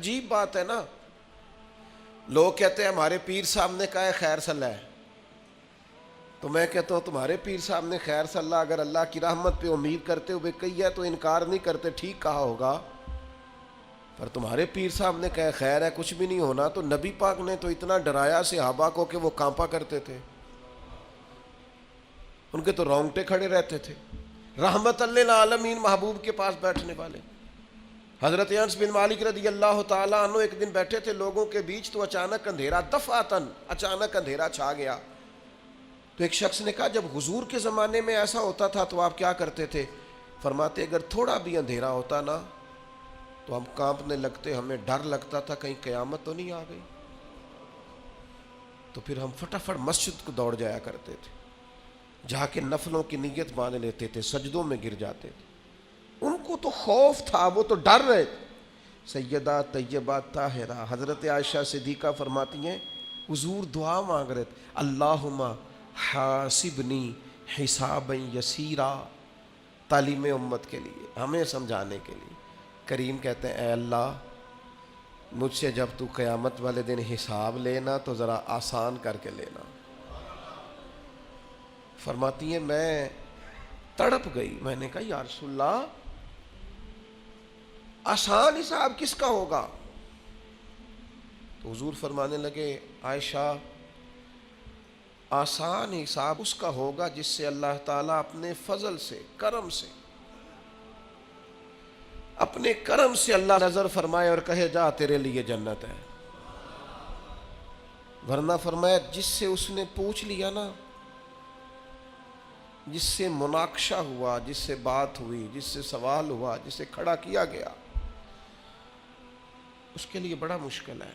عجیب بات ہے نا، لوگ کہتے ہیں ہمارے پیر صاحب نے کہا ہے خیر صلی ہے، تو میں کہتا ہوں تمہارے پیر صاحب نے خیر صلی اللہ اگر اللہ کی رحمت پہ امید کرتے ہوئے کہی ہے تو انکار نہیں کرتے، ٹھیک کہا ہوگا، پر تمہارے پیر صاحب نے کہا خیر ہے کچھ بھی نہیں ہونا، تو نبی پاک نے تو اتنا ڈرایا صحابہ کو کہ وہ کانپا کرتے تھے، ان کے تو رونگٹے کھڑے رہتے تھے، رحمت للعالمین محبوب کے پاس بیٹھنے والے۔ حضرت انس بن مالک رضی اللہ تعالیٰ عنہ ایک دن بیٹھے تھے لوگوں کے بیچ، تو اچانک اندھیرا، دفعتاً اچانک اندھیرا چھا گیا، تو ایک شخص نے کہا جب حضور کے زمانے میں ایسا ہوتا تھا تو آپ کیا کرتے تھے؟ فرماتے اگر تھوڑا بھی اندھیرا ہوتا نا تو ہم کانپنے لگتے، ہمیں ڈر لگتا تھا کہیں قیامت تو نہیں آ گئی، تو پھر ہم فٹافٹ مسجد کو دوڑ جایا کرتے تھے، جا کے نفلوں کی نیت باندھ لیتے تھے، سجدوں میں گر جاتے تھے، ان کو تو خوف تھا، وہ تو ڈر رہے تھے۔ سیدہ طیبہ طاہرہ حضرت عائشہ صدیقہ فرماتی ہیں حضور دعا مانگ رہے تھے، اللہم حاسبنی حسابا یسیرا، تعلیم امت کے لیے، ہمیں سمجھانے کے لیے۔ کریم کہتے ہیں اے اللہ مجھ سے جب تو قیامت والے دن حساب لینا تو ذرا آسان کر کے لینا۔ فرماتی ہیں میں تڑپ گئی، میں نے کہا یا رسول اللہ آسان حساب کس کا ہوگا؟ تو حضور فرمانے لگے عائشہ آسان حساب اس کا ہوگا جس سے اللہ تعالیٰ اپنے فضل سے، کرم سے، اپنے کرم سے اللہ نظر فرمائے اور کہے جا تیرے لیے جنت ہے، ورنہ فرمایا جس سے اس نے پوچھ لیا نا، جس سے مناقشہ ہوا، جس سے بات ہوئی، جس سے سوال ہوا، جس سے کھڑا کیا گیا، اس کے لیے بڑا مشکل ہے۔